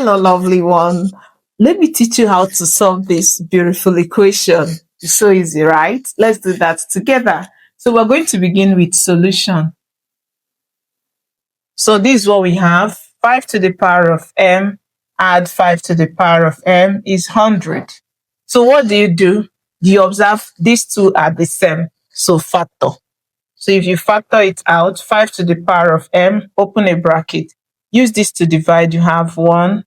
Hello, lovely one. Let me teach you how to solve this beautiful equation. It's so easy, right? Let's do that together. So we're going to begin with solution. So this is what we have. 5 to the power of m add 5 to the power of m is 100. So what do? You observe these two are the same. So factor. So if you factor it out, 5 to the power of m, open a bracket. Use this to divide, you have 1.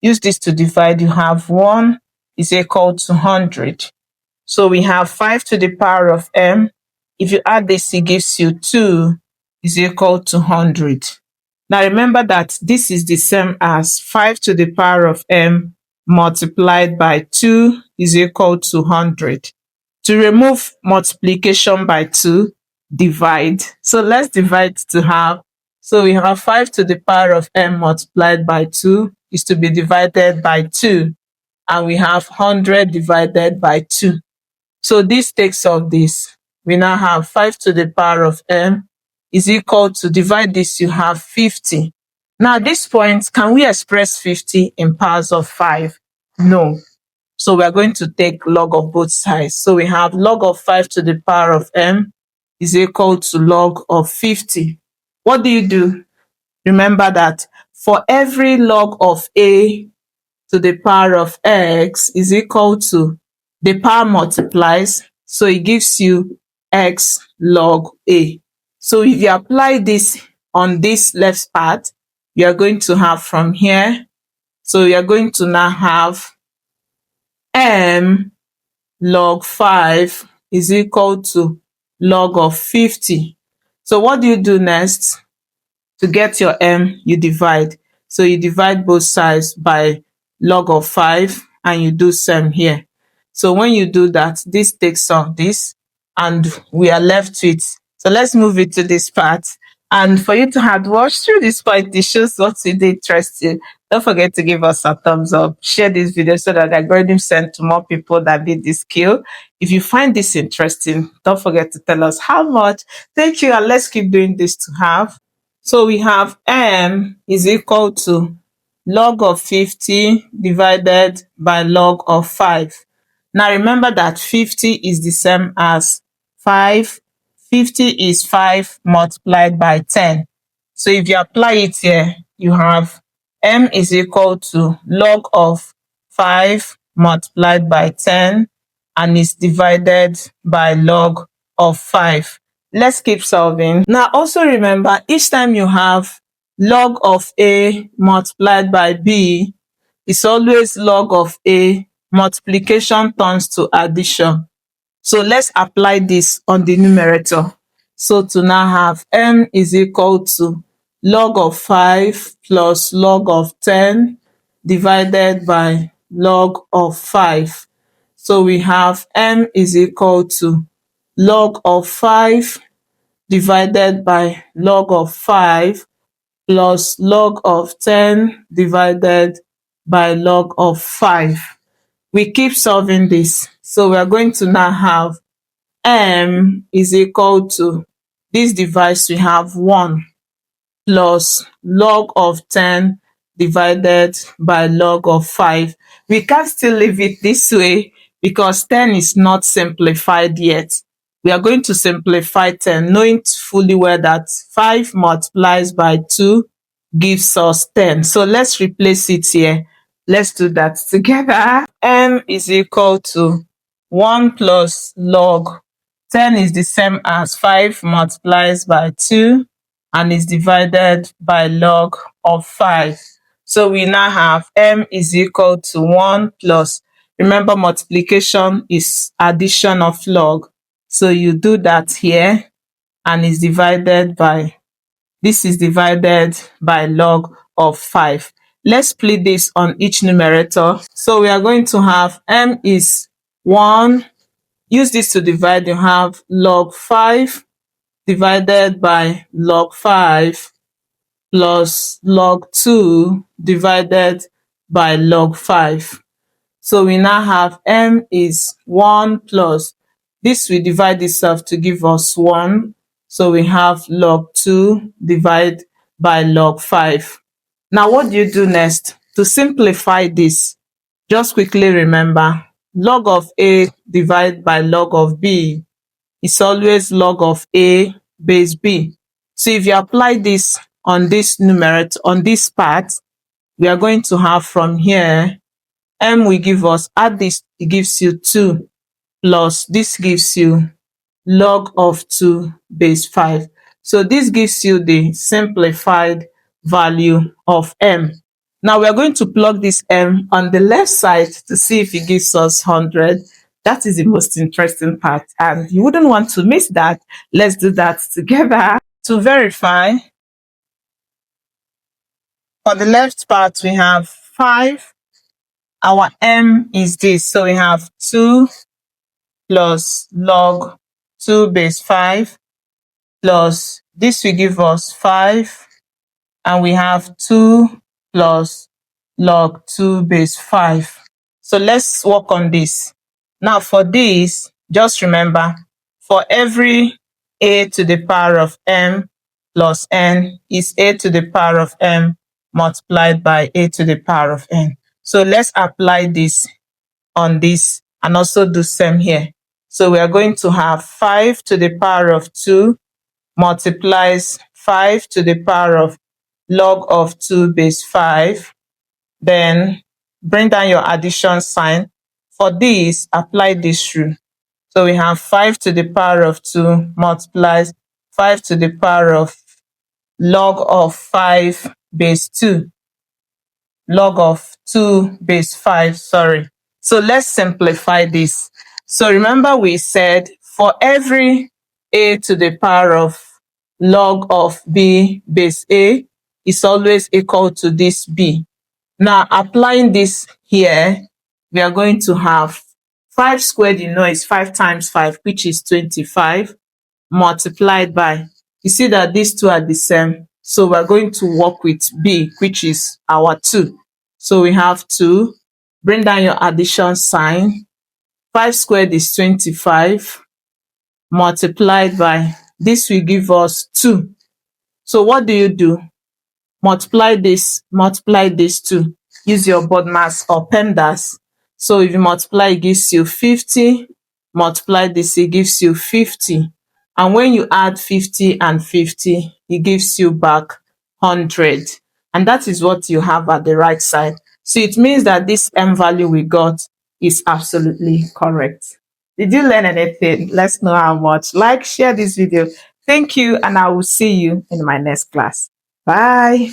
Use this to divide, you have 1 is equal to 100. So we have 5 to the power of m. If you add this, it gives you 2 is equal to 100. Now remember that this is the same as 5 to the power of m multiplied by 2 is equal to 100. To remove multiplication by 2, divide. So let's divide to half. So we have 5 to the power of m multiplied by 2 is to be divided by 2. And we have 100 divided by 2. So this takes off this. We now have 5 to the power of m is equal to, divide this, you have 50. Now at this point, can we express 50 in powers of 5? No. So we are going to take log of both sides. So we have log of 5 to the power of m is equal to log of 50. What do? Remember that for every log of a to the power of x is equal to, the power multiplies, so it gives you x log a. So if you apply this on this left part, you are going to have from here, so you are going to now have m log 5 is equal to log of 50. So what do you do next? To get your m, you divide. So you divide both sides by log of 5 and you do same here. So when you do that, this takes off this and we are left with. So let's move it to this part. And for you to have watched through this point, it shows what it interests you. Don't forget to give us a thumbs up. Share this video so that the algorithm sent to more people that need this skill. If you find this interesting, don't forget to tell us how much. Thank you, and let's keep doing this to have. So we have m is equal to log of 50 divided by log of 5. Now remember that 50 is the same as 5. 50 is 5 multiplied by 10. So if you apply it here, you have m is equal to log of 5 multiplied by 10 and is divided by log of 5. Let's keep solving. Now also remember, each time you have log of a multiplied by b, it's always log of a. Multiplication turns to addition. So let's apply this on the numerator. So to now have m is equal to log of 5 plus log of 10 divided by log of 5. So we have m is equal to log of 5 divided by log of 5 plus log of 10 divided by log of 5. We keep solving this. So we are going to now have m is equal to, this device we have 1 plus log of 10 divided by log of 5. We can't still leave it this way because 10 is not simplified yet. We are going to simplify 10, knowing fully well that 5 multiplies by 2 gives us 10. So let's replace it here. Let's do that together. M is equal to 1 plus log 10 is the same as 5 multiplies by 2 and is divided by log of 5. So we now have m is equal to 1 plus, remember multiplication is addition of log. So you do that here and is divided by, this is divided by log of 5. Let's split this on each numerator. So we are going to have m is 1. Use this to divide, you have log 5 divided by log 5 plus log 2 divided by log 5. So we now have m is 1 plus, this will divide itself to give us 1. So we have log 2 divided by log 5. Now what do you do next? To simplify this, just quickly remember, log of A divided by log of B is always log of A base B. So if you apply this on this numerator, on this part, we are going to have from here, M will give us, add this, it gives you 2, plus this gives you log of 2 base 5. So this gives you the simplified value of M. Now we are going to plug this M on the left side to see if it gives us 100. That is the most interesting part, and you wouldn't want to miss that. Let's do that together. To verify, for the left part, we have 5. Our M is this. So we have 2 plus log 2 base 5 plus this will give us 5. And we have 2 plus log 2 base 5. So let's work on this. Now for this, just remember, for every a to the power of m plus n is a to the power of m multiplied by a to the power of n. So let's apply this on this and also do same here. So we are going to have 5 to the power of 2 multiplies 5 to the power of log of 2 base 5. Then bring down your addition sign. For this, apply this rule. So we have 5 to the power of 2 multiplies 5 to the power of log of 5 base 2. Log of 2 base 5, sorry. So let's simplify this. So remember we said for every a to the power of log of b base a is always equal to this b. Now applying this here, we are going to have 5 squared, you know, is 5 times 5, which is 25, multiplied by, you see that these two are the same. So we're going to work with b, which is our 2. So we have 2, bring down your addition sign. 5 squared is 25, multiplied by, this will give us 2. So what do? Multiply this 2. Use your board mass or PEMDAS. So if you multiply, it gives you 50. Multiply this, it gives you 50. And when you add 50 and 50, it gives you back 100. And that is what you have at the right side. So it means that this M value we got is absolutely correct. Did you learn anything? Let's know how much. Like, share this video. Thank you, and I will see you in my next class. Bye.